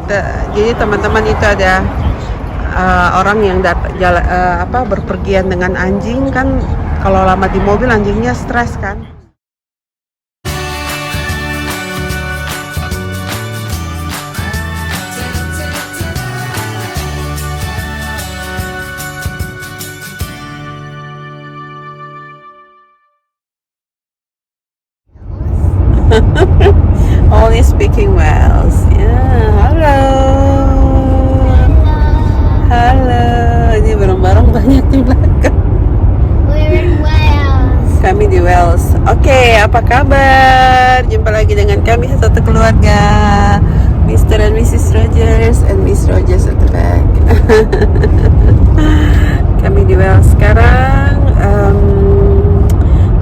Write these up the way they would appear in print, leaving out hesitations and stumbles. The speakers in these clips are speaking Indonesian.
Jadi teman-teman itu ada orang yang berpergian dengan anjing kan, kalau lama di mobil anjingnya stres kan. Only speaking Wales. Halo. Halo. Ini barang-barang banyak di belakang. We're in Wales. Kami di Wales. Oke, apa kabar? Jumpa lagi dengan kami satu keluarga, Mr. and Mrs. Rogers and Miss Rogers at the back. Kami di Wales sekarang.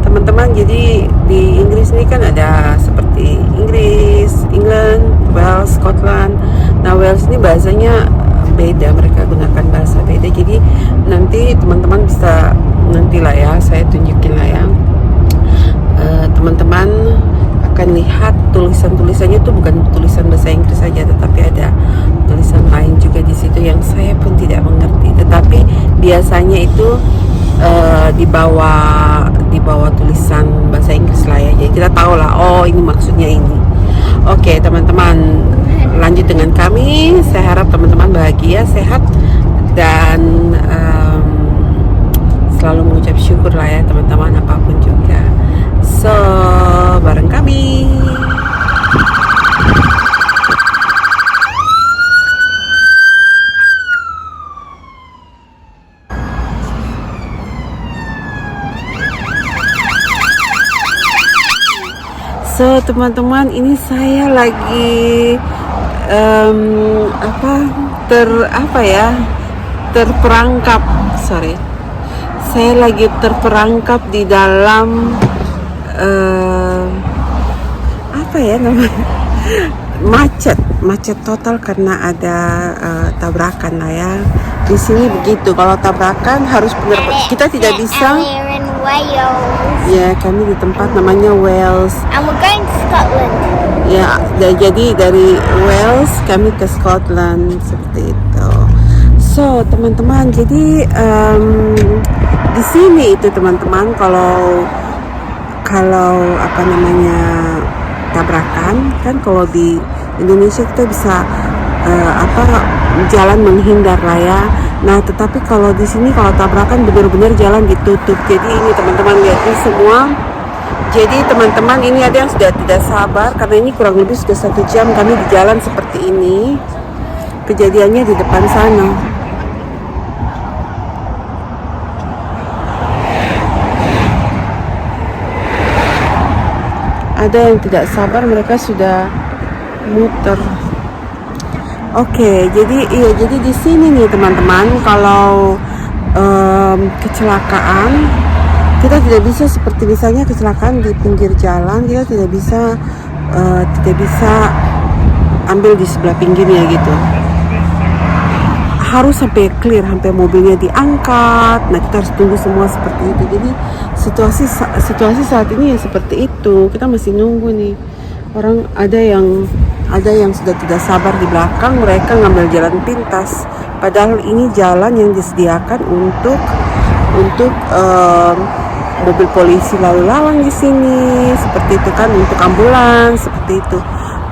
Teman-teman, jadi di Inggris ini kan ada seperti Inggris, England, Wales, Scotland. Nah, Wales ini bahasanya beda, mereka gunakan bahasa beda. Jadi nanti teman-teman bisa, nantilah ya, saya tunjukin lah ya. Teman-teman akan lihat tulisan-tulisannya itu bukan tulisan bahasa Inggris saja, tetapi ada tulisan lain juga di situ yang saya pun tidak mengerti. Tetapi biasanya itu di bawah tulisan bahasa Inggris lah ya. Jadi kita tahu lah, oh ini maksudnya ini. Oke, teman-teman, lanjut dengan kami. Saya harap teman-teman bahagia, sehat, dan selalu mengucap syukur lah ya teman-teman, apapun juga. So, bareng kami. So, teman-teman, ini saya lagi terperangkap. Saya lagi terperangkap di dalam macet total karena ada tabrakan lah ya. Di sini begitu, kalau tabrakan harus benar, kita tidak bisa. We're in Wales. Ya, kami di tempat namanya Wales. And we're going to Scotland. Ya, jadi dari Wales kami ke Scotland seperti itu. So, teman-teman, jadi di sini itu teman-teman, kalau tabrakan kan, kalau di Indonesia kita bisa jalan menghindar lah ya. Nah, tetapi kalau di sini kalau tabrakan benar-benar jalan ditutup. Jadi ini teman-teman lihat ini semua. Jadi teman-teman, ini ada yang sudah tidak sabar karena ini kurang lebih sudah 1 jam kami di jalan seperti ini. Kejadiannya di depan sana. Ada yang tidak sabar, mereka sudah muter. Oke, jadi di sini nih teman-teman, kalau kecelakaan kita tidak bisa seperti misalnya kecelakaan di pinggir jalan, kita tidak bisa ambil di sebelah pinggirnya gitu. Harus sampai clear, sampai mobilnya diangkat. Nah, kita harus tunggu semua seperti itu. Jadi situasi saat ini ya seperti itu. Kita masih nunggu nih. Orang ada yang sudah tidak sabar di belakang, mereka ngambil jalan pintas. Padahal ini jalan yang disediakan untuk mobil polisi lalu lalang di sini, seperti itu kan, untuk ambulans seperti itu.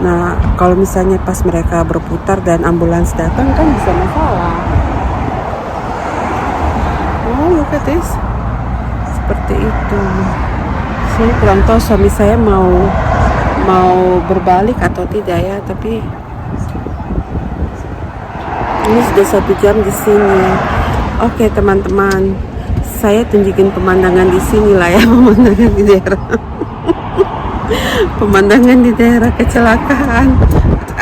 Nah, kalau misalnya pas mereka berputar dan ambulans datang kan bisa masalah. Oh, look at this. Seperti itu. Saya kurang tahu suami saya mau berbalik atau tidak ya, tapi ini sudah 1 jam di sini. Oke, teman-teman, saya tunjukin pemandangan di sini lah ya, pemandangan di daerah kecelakaan.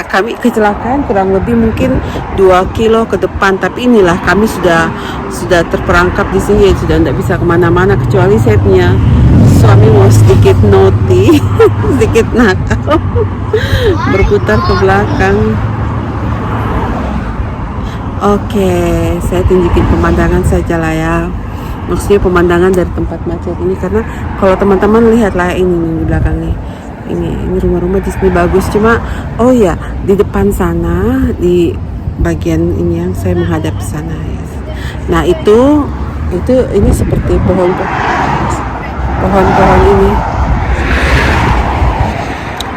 Kami kecelakaan kurang lebih mungkin 2 kilo ke depan, tapi inilah kami sudah terperangkap di sini, sudah tidak bisa kemana-mana kecuali saya punya suami mau sedikit naughty, sedikit nakal, berputar ke belakang. Oke, saya tunjukin pemandangan saja lah ya. Maksudnya pemandangan dari tempat macet ini, karena kalau teman-teman lihat lah ini di belakang nih. Ini rumah-rumah di sini bagus, cuma oh ya di depan sana di bagian ini yang saya menghadap sana ya. Nah itu ini seperti pohon-pohon ini.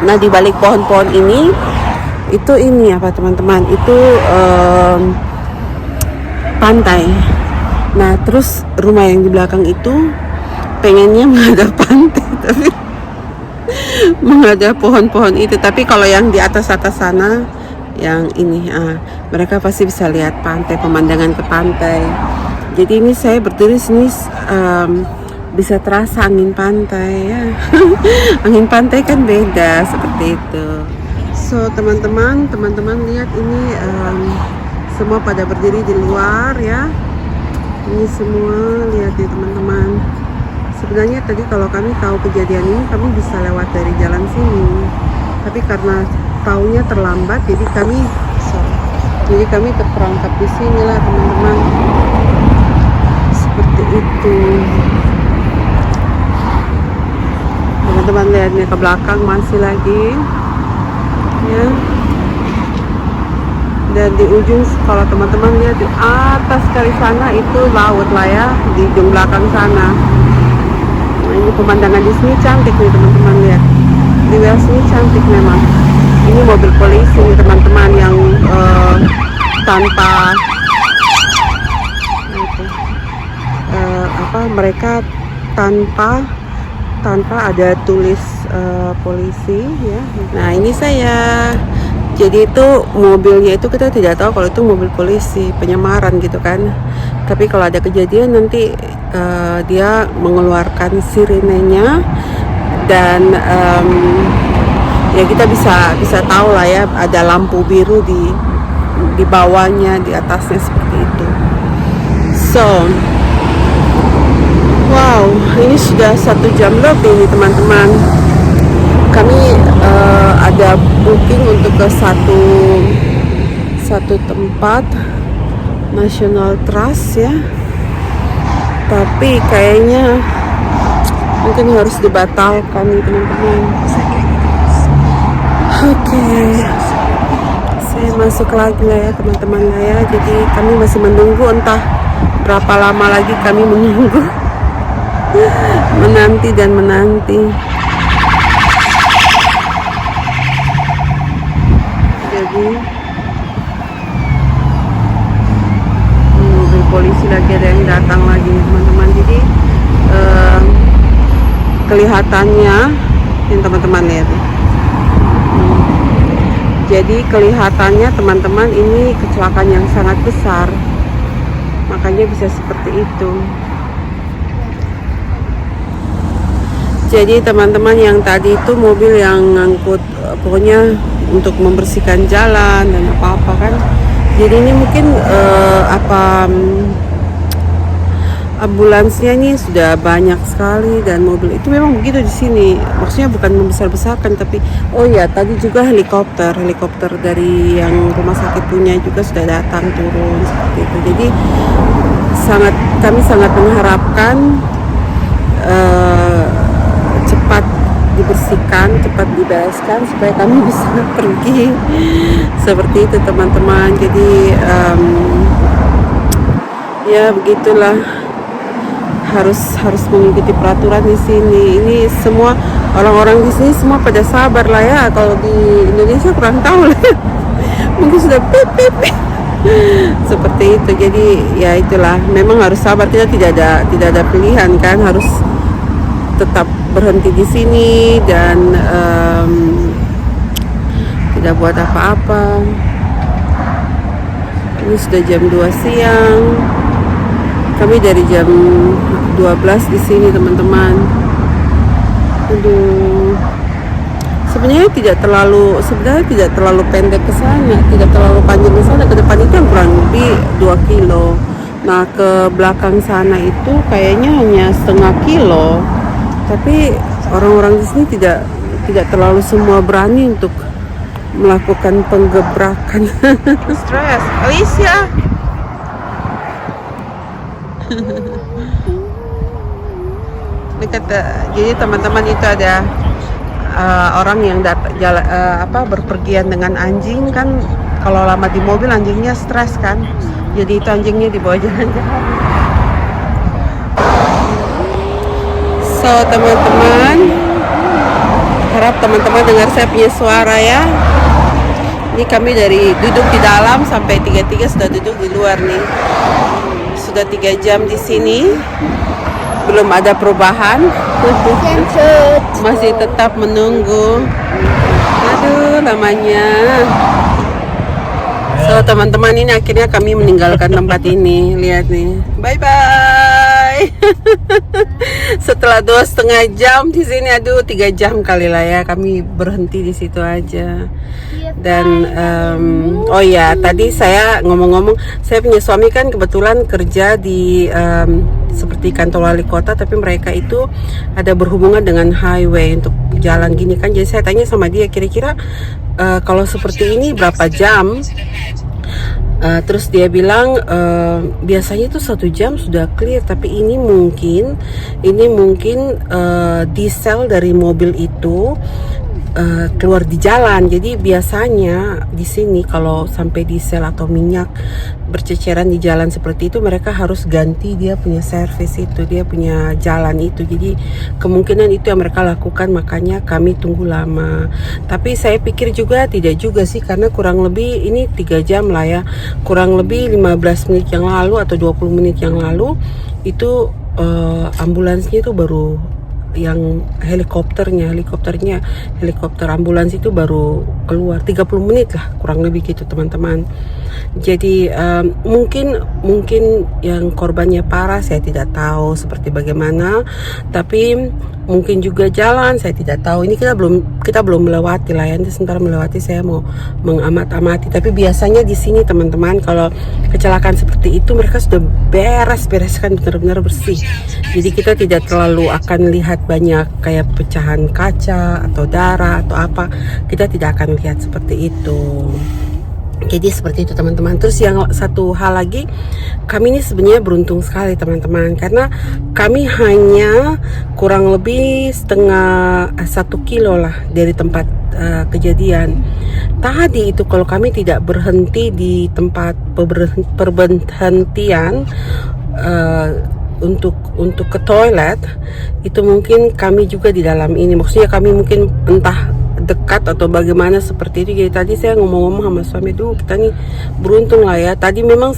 Nah di balik pohon-pohon ini apa teman-teman, itu pantai. Nah terus rumah yang di belakang itu pengennya menghadap pantai tapi menghadap pohon-pohon itu. Tapi kalau yang di atas sana yang ini mereka pasti bisa lihat pantai, pemandangan ke pantai. Jadi ini saya berdiri sini bisa terasa angin pantai ya. Angin pantai kan beda seperti itu. So teman-teman lihat ini semua pada berdiri di luar ya. Ini semua lihat ya teman-teman. Sebenarnya tadi kalau kami tahu kejadian ini kami bisa lewat dari jalan sini. Tapi karena taunya terlambat jadi kami terperangkap di sini lah teman-teman. Seperti itu. Teman-teman lihatnya ke belakang masih lagi ya. Dan di ujung kalau teman-teman lihat di atas sekali sana itu laut lah ya, di ujung belakang sana. Nah, ini pemandangan di sini cantik nih teman-teman lihat. Di wilayah sini cantik memang. Ini mobil polisi nih teman-teman yang tanpa mereka tanpa ada tulis polisi ya. Nah ini saya, jadi itu mobilnya itu kita tidak tahu kalau itu mobil polisi penyamaran gitu kan. Tapi kalau ada kejadian nanti dia mengeluarkan sirenenya dan ya kita bisa tahu lah ya, ada lampu biru di bawahnya, di atasnya seperti itu. So wow, ini sudah 1 jam lebih nih teman-teman. Kami ada booking untuk ke satu tempat National Trust ya. Tapi kayaknya mungkin harus dibatalkan nih teman-teman. Oke. Saya masuk lagi lah ya teman-teman lah ya. Jadi kami masih menunggu, entah berapa lama lagi kami menunggu. Menanti. Jadi mobil polisi lagi ada yang datang lagi teman-teman. Jadi kelihatannya ini teman-teman lihat nih. Jadi kelihatannya teman-teman ini kecelakaan yang sangat besar, makanya bisa seperti itu. Jadi teman-teman yang tadi itu mobil yang ngangkut pokoknya untuk membersihkan jalan dan apa-apa kan. Jadi ini mungkin ambulansnya ini sudah banyak sekali dan mobil itu memang begitu di sini. Maksudnya bukan membesar-besarkan tapi oh ya tadi juga helikopter dari yang rumah sakit punya juga sudah datang turun seperti itu. Jadi kami sangat mengharapkan cepat dibersihkan, cepat dibereskan supaya kami bisa pergi seperti itu teman-teman. Jadi ya begitulah, harus mengikuti peraturan di sini. Ini semua orang-orang di sini semua pada sabar lah ya. Kalau di Indonesia kurang tahu lah mungkin sudah pip seperti itu. Jadi ya itulah, memang harus sabar, kita tidak ada pilihan kan, harus tetap berhenti di sini dan tidak buat apa-apa. Ini sudah jam 2 siang. Kami dari jam 12 di sini teman-teman. Aduh. Sebenarnya tidak terlalu pendek ke sana, tidak terlalu panjang ke sana. Ke depan itu yang kurang lebih 2 kilo. Nah, ke belakang sana itu kayaknya hanya setengah kilo. Tapi orang-orang di sini tidak terlalu semua berani untuk melakukan penggebrakan. Stres, Alicia. Jadi teman-teman itu ada orang yang berpergian dengan anjing kan, kalau lama di mobil anjingnya stres kan, jadi itu anjingnya dibawa jalan-jalan. So teman-teman, harap teman-teman dengar saya punya suara ya. Ini kami dari duduk di dalam sampai 3 sudah duduk di luar nih. Sudah 3 jam di sini, belum ada perubahan. Masih tetap menunggu. Aduh, lamanya. So teman-teman, ini akhirnya kami meninggalkan tempat ini. Lihat nih, bye bye. Setelah 2,5 jam di sini, aduh 3 jam kali lah ya kami berhenti di situ aja. Dan oh ya, tadi saya ngomong-ngomong, saya punya suami kan kebetulan kerja di seperti kantor wali kota, tapi mereka itu ada berhubungan dengan highway untuk jalan gini kan. Jadi saya tanya sama dia, kira-kira kalau seperti ini berapa jam? Terus dia bilang biasanya itu 1 jam sudah clear, tapi ini mungkin diesel dari mobil itu keluar di jalan. Jadi biasanya di sini kalau sampai diesel atau minyak berceceran di jalan seperti itu, mereka harus ganti dia punya servis itu, dia punya jalan itu. Jadi kemungkinan itu yang mereka lakukan, makanya kami tunggu lama. Tapi saya pikir juga tidak juga sih, karena kurang lebih ini 3 jam lah ya, kurang lebih 15 menit yang lalu atau 20 menit yang lalu itu ambulansnya itu baru, yang helikopter ambulans itu baru keluar 30 menit lah kurang lebih gitu teman-teman. Jadi mungkin yang korbannya parah, saya tidak tahu seperti bagaimana, tapi mungkin juga jalan, saya tidak tahu. Ini kita belum melewati lah ya, nanti sebentar melewati saya mau mengamat-amati. Tapi biasanya di sini teman-teman, kalau kecelakaan seperti itu mereka sudah bereskan benar-benar bersih. Jadi kita tidak terlalu akan lihat banyak kayak pecahan kaca atau darah atau apa, kita tidak akan lihat seperti itu. Jadi seperti itu teman-teman. Terus yang satu hal lagi, kami ini sebenarnya beruntung sekali teman-teman, karena kami hanya kurang lebih 1,5 kilo lah dari tempat kejadian. Tadi itu kalau kami tidak berhenti di tempat perberhentian untuk ke toilet, itu mungkin kami juga di dalam ini, maksudnya kami mungkin entah dekat atau bagaimana seperti itu. Jadi tadi saya ngomong-ngomong sama suami, kita nih beruntung lah ya. Tadi memang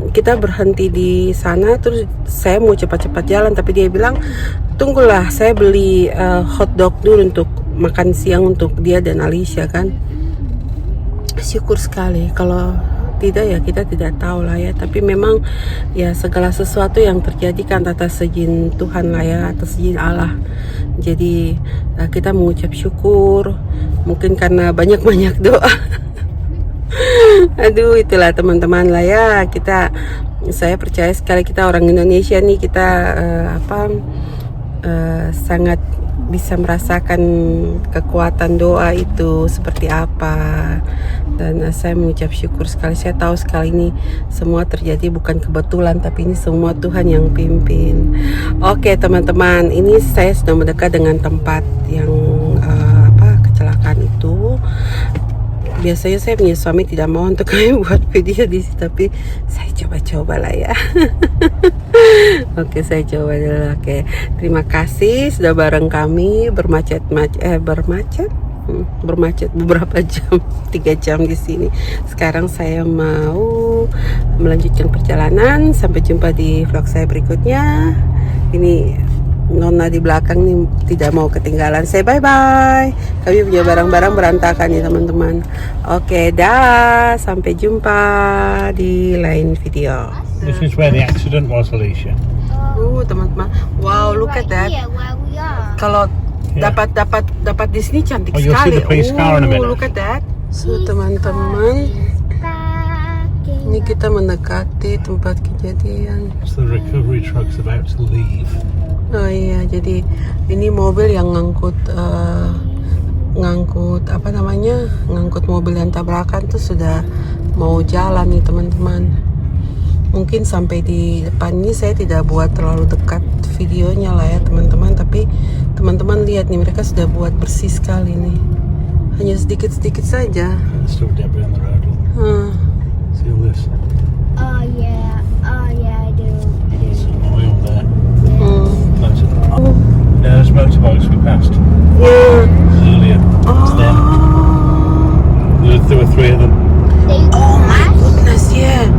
kita berhenti di sana, terus saya mau cepat-cepat jalan, tapi dia bilang tunggulah, saya beli hotdog dulu untuk makan siang untuk dia dan Alicia kan. Syukur sekali. Kalau tidak ya kita tidak tahu lah ya, tapi memang ya segala sesuatu yang terjadi kan atas izin Tuhan lah ya, atas izin Allah. Jadi kita mengucap syukur, mungkin karena banyak-banyak doa. Aduh, itulah teman-teman lah ya, saya percaya sekali kita orang Indonesia nih, kita sangat bisa merasakan kekuatan doa itu seperti apa. Dan saya mengucap syukur sekali. Saya tahu sekali ini semua terjadi bukan kebetulan, tapi ini semua Tuhan yang pimpin. Oke teman-teman, ini saya sudah mendekat dengan tempat yang kecelakaan itu. Biasanya saya punya suami tidak mau untuk kami buat video di sini, tapi saya coba-coba lah ya. Oke, saya coba dulu. Oke, terima kasih sudah bareng kami bermacet beberapa jam, 3 jam di sini. Sekarang saya mau melanjutkan perjalanan. Sampai jumpa di vlog saya berikutnya. Ini Nona di belakang nih tidak mau ketinggalan. Saya bye-bye. Kami punya barang-barang berantakan ya teman-teman. Oke, dah. Sampai jumpa di lain video. This is where the accident was, Alicia. Teman-teman. Wow, look at that. Here, where we are. Kalau dapat di sini cantik Oh, you'll sekali. see the police car in a minute. Look at that. So teman-teman, ini kita mendekati tempat kejadian. So the recovery truck's about to leave. Oh iya, jadi ini mobil yang ngangkut mobil yang tabrakan tuh sudah mau jalan nih teman-teman. Mungkin sampai di depan ini saya tidak buat terlalu dekat videonya lah ya teman-teman, tapi teman teman-teman lihat nih, mereka sudah buat bersih sekali nih. Hanya sedikit-sedikit saja. There's still debris on the road. Look. See all this? Oh yeah, I do. There's some oil there. Loads of Oh, Yeah, there's motorbikes we passed yeah. earlier. It's them. Oh, There were 3 of them. They oh my crash? goodness, yeah.